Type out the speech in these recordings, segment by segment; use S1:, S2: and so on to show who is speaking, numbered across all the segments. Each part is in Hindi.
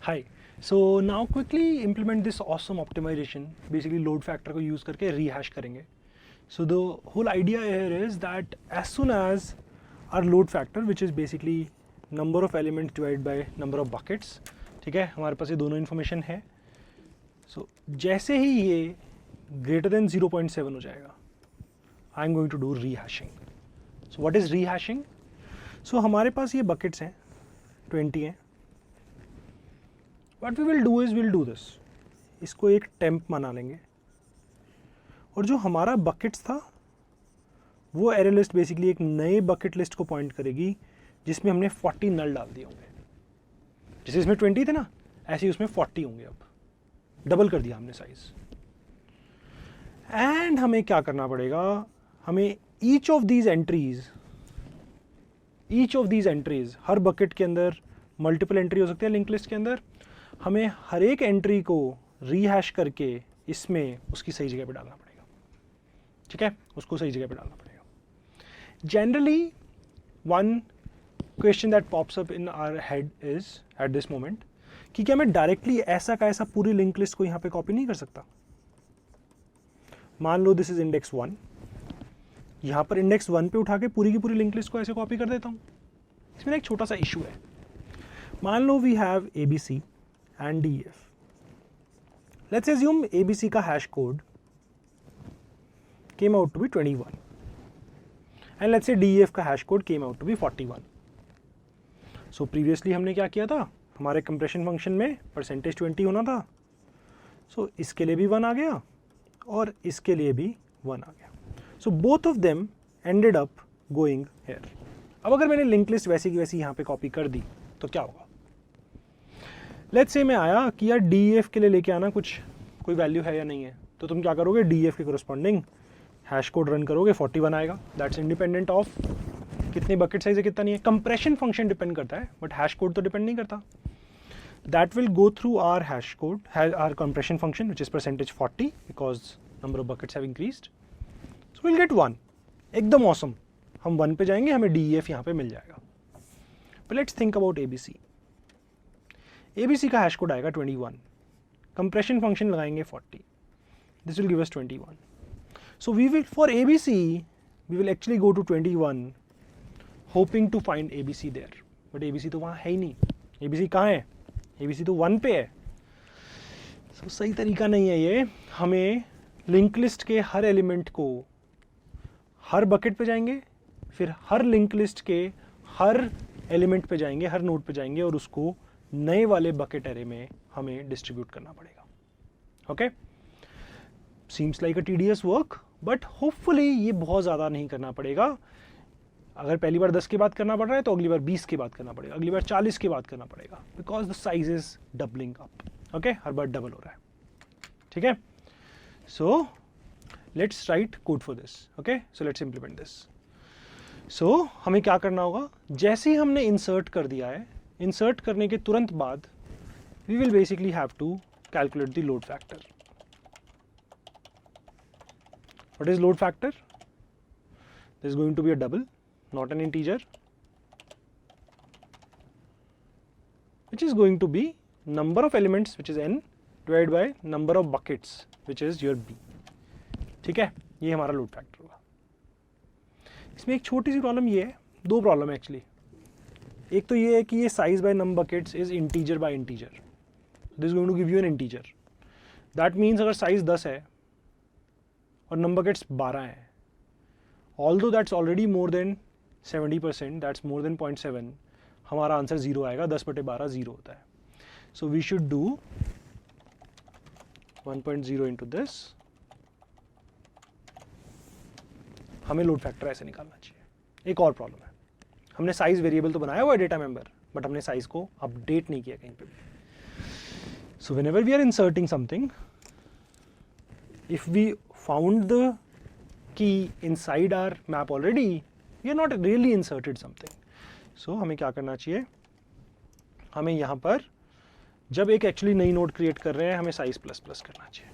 S1: Hi. So now quickly implement this awesome optimization. Basically load factor को use करके rehash करेंगे. So the whole idea here is that as soon as our load factor, which is basically number of elements divided by number of buckets, ठीक है, हमारे पास ये दोनों information है. So जैसे ही ये greater than 0.7 हो जाएगा, I'm going to do rehashing. So what is rehashing? So हमारे पास ये buckets हैं, 20 हैं. What we will do is we'll do this. इसको एक temp बना लेंगे और जो हमारा buckets था वो array list basically एक नए bucket list को point करेगी जिसमें हमने 40 null डाल दिए होंगे. जैसे इसमें 20 थे ना, ऐसे ही उसमें 40 होंगे. अब डबल कर दिया हमने साइज. एंड हमें क्या करना पड़ेगा, हमें each of these entries her bucket के अंदर multiple entry हो सकते हैं लिंक लिस्ट के अंदर, हमें हर एक एंट्री को रीहैश करके इसमें उसकी सही जगह पे डालना पड़ेगा. ठीक है, उसको सही जगह पे डालना पड़ेगा. Generally one question that pops up in our head is at this moment कि क्या मैं डायरेक्टली ऐसा का ऐसा पूरी लिंक लिस्ट को यहाँ पे कॉपी नहीं कर सकता. मान लो दिस इज इंडेक्स 1, यहाँ पर इंडेक्स 1 पे उठा के पूरी की पूरी लिंक लिस्ट को ऐसे कॉपी कर देता हूँ. इसमें एक छोटा सा इशू है. मान लो we have ABC and DEF. Let's assume ABC का hash code came out to be 21 and let's say DEF का hash code came out to be 41. So previously हमने क्या किया था, हमारे compression function में percentage 20 होना था. So इसके लिए भी 1 आ गया और इसके लिए भी 1 आ गया. So both of them ended up going here. अब अगर मैंने लिंक लिस्ट वैसी की वैसी यहाँ पे कॉपी कर दी तो क्या होगा. लेट्स से मैं आया कि यार DEF के लिए लेके आना कोई वैल्यू है या नहीं है, तो तुम क्या करोगे, DEF के कोरस्पॉन्डिंग हैश कोड रन करोगे, 41 आएगा. दैट्स इंडिपेंडेंट ऑफ कितनी बकेट साइज है कितना नहीं है. कंप्रेशन फंक्शन डिपेंड करता है बट हैश कोड तो डिपेंड नहीं करता. That will go through our hash code, our compression function which is percentage 40 because number of buckets have increased. So will get 1. एकदम ऑसम. हम 1 पे जाएंगे, हमें DEF यहाँ पे मिल जाएगा. But let's think about ABC का हैश कोड आएगा 21, कंप्रेशन फंक्शन लगाएंगे 40, this will give us 21. So we will for ABC we will actually go to 21 hoping to find ABC there, but ABC तो वहाँ है ही नहीं. ABC कहाँ है, ABC तो 1 पे है. so, सही तरीका नहीं है ये. हमें लिंक लिस्ट के हर एलिमेंट को हर बकेट पे जाएंगे, फिर हर लिंक लिस्ट के हर एलिमेंट पे जाएंगे, हर नोड पे जाएंगे और उसको नए वाले बकेट एरे में हमें डिस्ट्रीब्यूट करना पड़ेगा. Okay, seems like a tedious work but hopefully ये बहुत ज़्यादा नहीं करना पड़ेगा. अगर पहली बार 10 की बात करना पड़ रहा है तो अगली बार 20 की बात करना पड़ेगा, अगली बार 40 की बात करना पड़ेगा, because the size is doubling up. Okay, हर बार डबल हो रहा है. ठीक है, so let's write code for this. Okay, so let's implement this. So हमें क्या करना होगा, जैसे ही हमने इंसर्ट कर दिया है, इंसर्ट करने के तुरंत बाद we will basically have to calculate the load factor. What is load factor? This is going to be a double, not an integer, which is going to be number of elements which is n divided by number of buckets which is your b. ठीक है, ये हमारा लोड फैक्टर होगा. इसमें एक छोटी सी प्रॉब्लम ये है, दो प्रॉब्लम है एक्चुअली. एक तो ये है कि ये size by number buckets is integer by integer. This going to give you an integer. That means अगर साइज 10 है और नंबर बकेट्स 12 हैं, although that's already more than 70%, that's more than 0.7, हमारा आंसर 0 आएगा. 10/12 0 होता है. So we should do 1.0 into this. हमें लोड फैक्टर ऐसे निकालना चाहिए. एक और प्रॉब्लम है, हमने साइज वेरिएबल तो बनाया हुआ है डेटा मेंबर, बट हमने साइज को अपडेट नहीं किया कहीं पे भी. So whenever we are inserting something, if we found the key inside our map already, we are not really inserted something. So हमें क्या करना चाहिए, हमें यहाँ पर जब एक एक्चुअली नई नोड क्रिएट कर रहे हैं, हमें साइज प्लस प्लस करना चाहिए.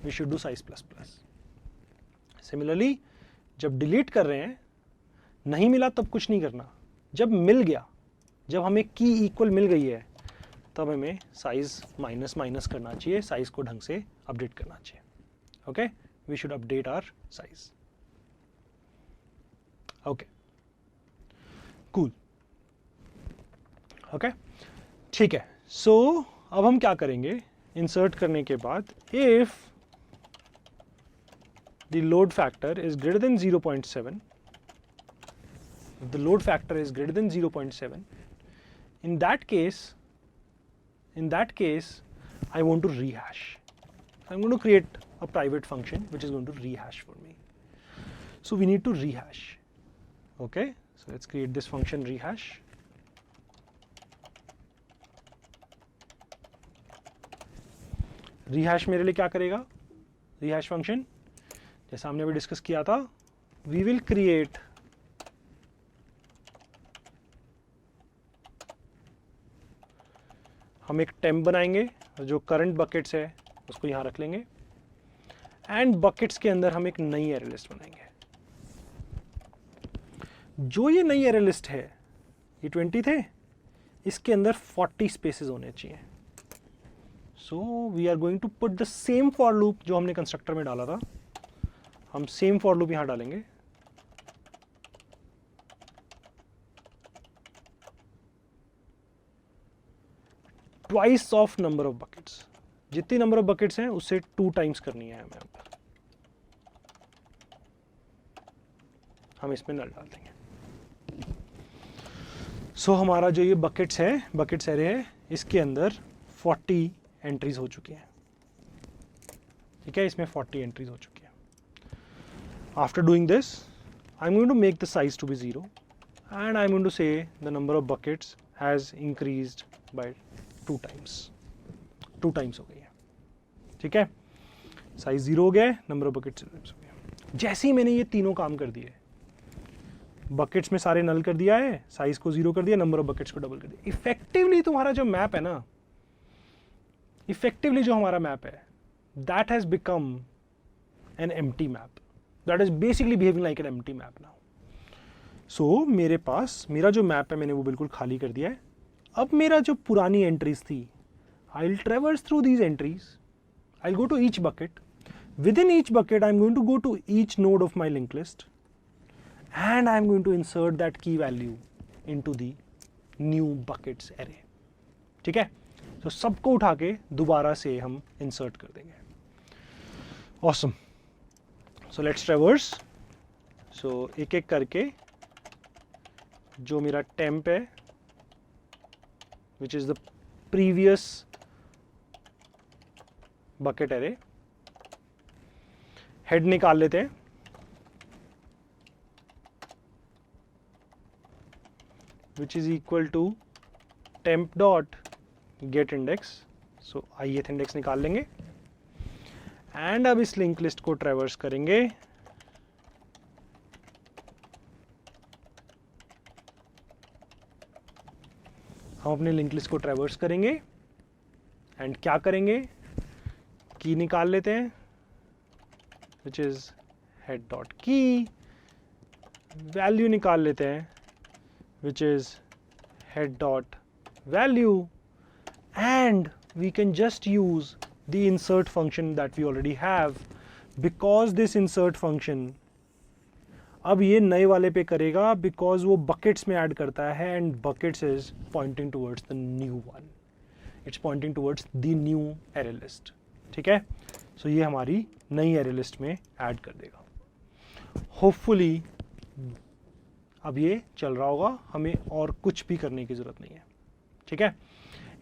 S1: We should do size plus plus. Similarly जब डिलीट कर रहे हैं, नहीं मिला तब कुछ नहीं करना. जब मिल गया, जब हमें की इक्वल मिल गई है, तब हमें साइज माइनस माइनस करना चाहिए, साइज को ढंग से अपडेट करना चाहिए. Okay, we should update our size. Okay, cool. Okay, ठीक है. सो अब हम क्या करेंगे, इंसर्ट करने के बाद if the load factor is greater than 0.7, if the load factor is greater than 0.7, in that case I want to rehash. I'm going to create a private function which is going to rehash for me. So we need to rehash. Okay, so let's create this function rehash. Rehash मेरे लिए क्या करेगा, rehash function जैसा हमने अभी डिस्कस किया था, वी विल क्रिएट हम एक टेम्प बनाएंगे, जो करंट बकेट्स है उसको यहाँ रख लेंगे, एंड बकेट्स के अंदर हम एक नई एरे लिस्ट बनाएंगे. जो ये नई एरे लिस्ट है, ये 20 थे, इसके अंदर 40 स्पेसेस होने चाहिए. So we are going to put the same for loop जो हमने कंस्ट्रक्टर में डाला था, हम सेम फॉर लूप यहां डालेंगे. Twice of number of buckets, जितनी नंबर ऑफ बकेट्स हैं उससे 2 टाइम्स करनी है हमें. हम इसमें नल डाल देंगे. सो हमारा जो ये बकेट्स है, बकेट्स एरे है, इसके अंदर 40 एंट्रीज हो चुकी हैं. ठीक है, इसमें 40 एंट्रीज हो चुकी है. After doing this, I'm going to make the size to be 0, and I'm going to say the number of buckets has increased by 2 times. 2 times हो गई है. ठीक है, साइज 0 हो गया है, नंबर ऑफ बकेट्स 0 times हो गया. जैसे ही मैंने ये तीनों काम कर दिए, बकेट्स में सारे नल कर दिया है, साइज को 0 कर दिया, नंबर ऑफ बकेट्स को डबल कर दिया, इफेक्टिवली तुम्हारा जो मैप है ना, इफेक्टिवली जो हमारा मैप है, that has become an empty map. That is basically behaving like an empty map now. So मेरे पास मेरा जो मैप है मैंने वो बिल्कुल खाली कर दिया है. अब मेरा जो पुरानी एंट्रीज थी, I'll traverse through these entries. I'll go to each bucket. Within each bucket, I'm going to go to each node of my linked list, and I'm going to insert that key value into the new buckets array. ठीक है, तो सबको उठा के दोबारा से हम इंसर्ट कर देंगे. Awesome. So let's traverse. So एक एक करके जो मेरा temp है, which is the previous bucket array, head निकाल लेते हैं. which is equal to temp dot get index. So ith index निकाल लेंगे, एंड अब इस लिंक लिस्ट को ट्रैवर्स करेंगे. हम अपने लिंक लिस्ट को ट्रैवर्स करेंगे एंड क्या करेंगे, की निकाल लेते हैं, विच इज हेड डॉट की, वैल्यू निकाल लेते हैं, which is head dot value, and we can just use the insert function that we already have, because this insert function अब ये नए वाले पे करेगा, because वो buckets में ऐड करता है, and buckets is pointing towards the new one, it's pointing towards the new array list. ठीक है, so ये हमारी नई array list में ऐड कर देगा. Hopefully अब ये चल रहा होगा, हमें और कुछ भी करने की जरूरत नहीं है. ठीक है,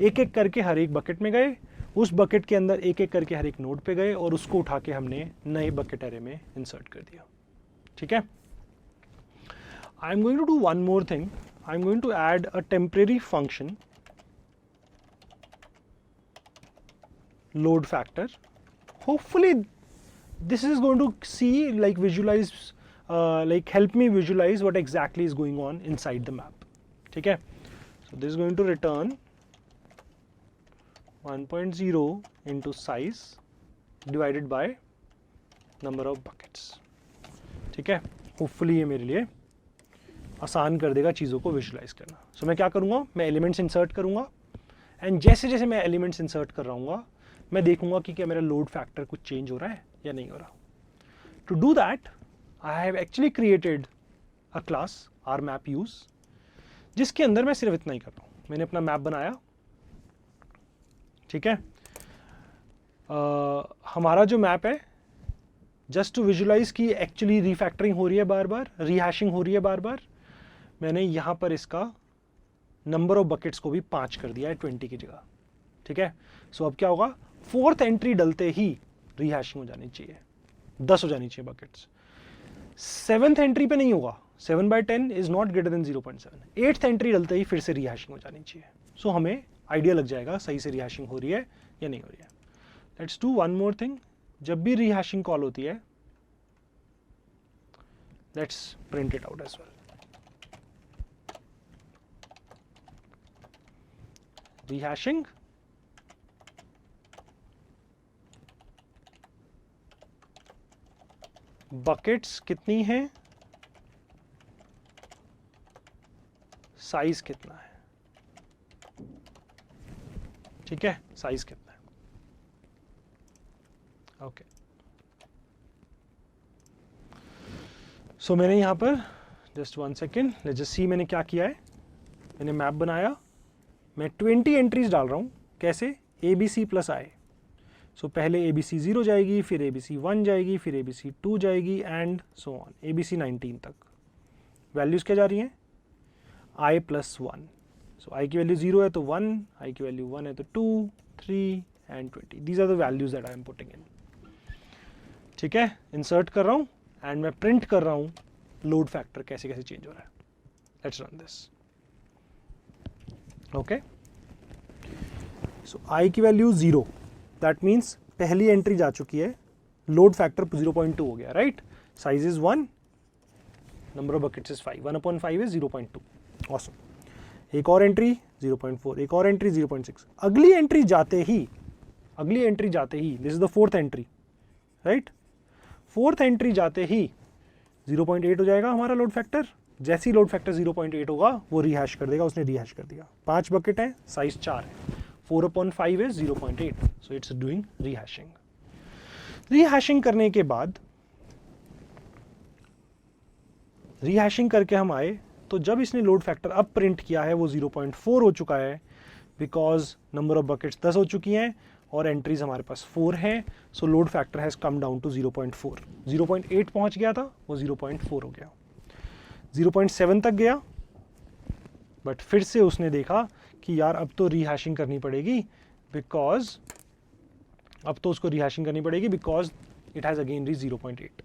S1: एक एक करके हर एक बकेट में गए, उस बकेट के अंदर एक एक करके हर एक नोड पे गए, और उसको उठा के हमने नए बकेट एरे में इंसर्ट कर दिया. ठीक है, I am going to do one more thing. I am going to add a temporary function load factor. Hopefully this is going to see, like, visualize, like help me visualize what exactly is going on inside the map. ठीक है, so this is going to return 1.0 into size divided by number of buckets. ठीक है, होपफुली ये मेरे लिए आसान कर देगा चीज़ों को विजुलाइज करना. सो मैं क्या करूँगा, मैं एलिमेंट्स इंसर्ट करूँगा, एंड जैसे जैसे मैं एलिमेंट्स इंसर्ट कर रहा हूँ मैं देखूंगा कि क्या मेरा लोड फैक्टर कुछ चेंज हो रहा है या नहीं हो रहा. To do that I have actually created a class or map use, जिसके अंदर मैं सिर्फ इतना ही कर रहा हूँ. मैंने अपना मैप बनाया, ठीक है. हमारा जो मैप है, जस्ट टू विजुलाइज की एक्चुअली रीफैक्टरिंग हो रही है बार बार, रीहैशिंग हो रही है बार बार, मैंने यहाँ पर इसका नंबर ऑफ बकेट्स को भी 5 कर दिया है 20 की जगह, ठीक है. सो अब क्या होगा, 4th एंट्री डलते ही रीहैशिंग हो जानी चाहिए, 10 हो जानी चाहिए बकेट्स. 7th एंट्री पे नहीं होगा, 7/10 is not greater than 0.7. 8th entry डलते ही फिर से रीहैशिंग हो जानी चाहिए. सो हमें आइडिया लग जाएगा सही से रीहैशिंग हो रही है या नहीं हो रही है. Let's do one more thing. जब भी रीहैशिंग कॉल होती है, let's print it out as well. Rehashing buckets कितनी है, साइज कितना है, ठीक है, साइज कितना है. ओके. सो मैंने यहां पर just 1 second, let's just see मैंने क्या किया है. मैंने मैप बनाया, मैं 20 एंट्रीज डाल रहा हूं. कैसे, ABC प्लस आई. सो पहले ABC 0 जाएगी, फिर ABC 1 जाएगी, फिर ABC 2 जाएगी एंड सो ऑन, ABC 19 तक. वैल्यूज क्या जा रही हैं, I प्लस 1. सो I की वैल्यू 0 है तो 1, I की वैल्यू 1 है तो 2, 3 and 20. These are the values that I am putting in, ठीक है. इंसर्ट कर रहा हूं एंड मैं प्रिंट कर रहा हूं लोड फैक्टर कैसे कैसे चेंज हो रहा है. Let's run this. Okay. So I की वैल्यू 0, दैट मीन्स पहली एंट्री जा चुकी है, लोड फैक्टर 0.2 हो गया, right. Size is 1, number of buckets is 5, 1/5 is 0.2. Awesome. एक और एंट्री 0.4, एक और एंट्री 0.6. अगली एंट्री जाते ही, this is the 4th entry, right. 4th entry जाते ही 0.8 हो जाएगा हमारा लोड फैक्टर. जैसे ही लोड फैक्टर 0.8 होगा वो रीहैश कर देगा, उसने रीहैश कर दिया. 5 बकेट है, साइज 4 है, 4/5 is 0.8, so it's doing rehashing. Rehashing करने के बाद, rehashing करके हम आए तो जब इसने लोड फैक्टर अब प्रिंट किया है वो 0.4 हो चुका है, बिकॉज नंबर ऑफ बकेट्स 10 हो चुकी हैं और एंट्रीज हमारे पास 4 हैं. So load factor has come down to 0.4. 0.8 पहुंच गया था, वो 0.4 हो गया. 0.7 तक गया, बट फिर से उसने देखा कि यार अब तो रीहैशिंग करनी पड़ेगी, because it has again reach 0.8.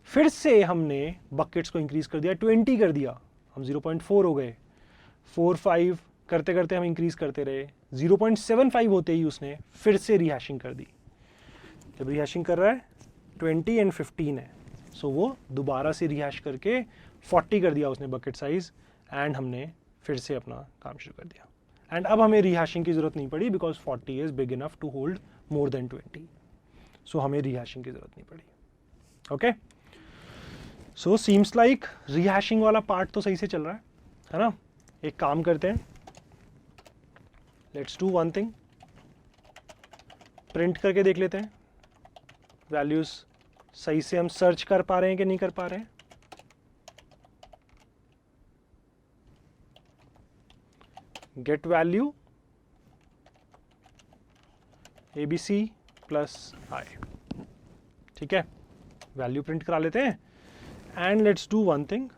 S1: फिर से हमने बकेट्स को इंक्रीज कर दिया, 20 कर दिया, हम 0.4 हो गए. 4, 5 करते करते हम इंक्रीज करते रहे. 0.75 होते ही उसने फिर से रीहैशिंग कर दी. जब रीहैशिंग कर रहा है 20 एंड 15 है, सो वो दोबारा से रीहैश करके 40 कर दिया उसने बकेट साइज, एंड हमने फिर से अपना काम शुरू कर दिया. एंड अब हमें रीहैशिंग की जरूरत नहीं पड़ी, because 40 is big enough to hold more than 20. So हमें रीहैशिंग की जरूरत नहीं पड़ी. Okay. So seems like rehashing वाला पार्ट तो सही से चल रहा है ना. एक काम करते हैं, let's do one thing. Print करके देख लेते हैं वैल्यूज सही से हम सर्च कर पा रहे हैं कि नहीं कर पा रहे हैं. Get value ABC plus I, ठीक है. वैल्यू प्रिंट करा लेते हैं and let's do one thing.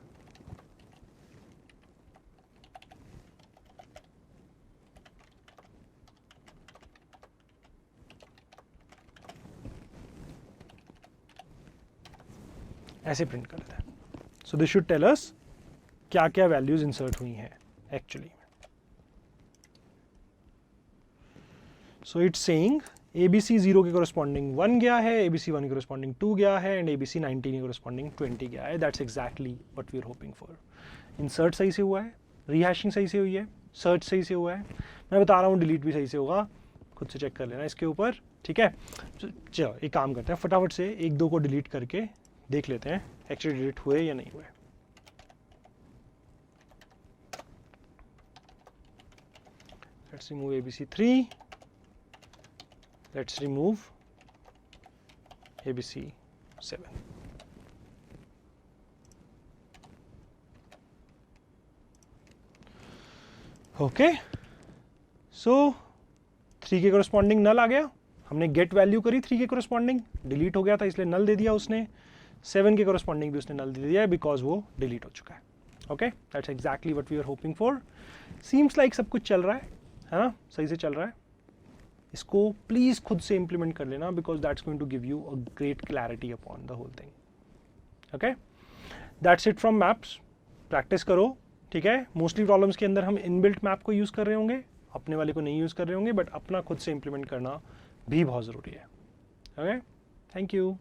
S1: ऐसे प्रिंट कर लेते हैं. So this should tell us क्या क्या वैल्यूज इंसर्ट हुई हैं actually. So it's saying ABC 0 के कोरस्पॉन्डिंग 1 गया है, ABC 1 के कोरस्पॉन्डिंग 2 गया है, एंड ABC 19 के कोरस्पॉन्डिंग 20 गया है. That's exactly what we are hoping for. Insert सही से हुआ है, रीहैशिंग सही से हुई है, सर्च सही से हुआ है. मैं बता रहा हूँ डिलीट भी सही से होगा, खुद से चेक कर लेना इसके ऊपर, ठीक है. चलो एक काम करते हैं, फटाफट से 1-2 को डिलीट करके देख लेते हैं एक्चुअली डिलीट हुए या नहीं हुए. Let's remove ABC3. Let's remove ABC7. Okay, सो 3 के कोरस्पॉन्डिंग नल आ गया, हमने गेट वैल्यू करी 3 के कोरस्पॉन्डिंग, डिलीट हो गया था इसलिए नल दे दिया उसने, 7 के कोरस्पॉन्डिंग भी उसने नल दे दिया है बिकॉज वो डिलीट हो चुका है. Okay, that's exactly what we are hoping for. Seems like सब कुछ चल रहा है ना, सही से चल रहा है. इसको प्लीज़ खुद से इम्प्लीमेंट कर लेना because that's going to give you a great clarity upon the whole thing. Okay, that's it from maps. Practice करो, ठीक है. मोस्टली प्रॉब्लम्स के अंदर हम इनबिल्ट मैप को यूज़ कर रहे होंगे, अपने वाले को नहीं यूज़ कर रहे होंगे, बट अपना खुद से इम्प्लीमेंट करना भी बहुत ज़रूरी है. Okay, thank you.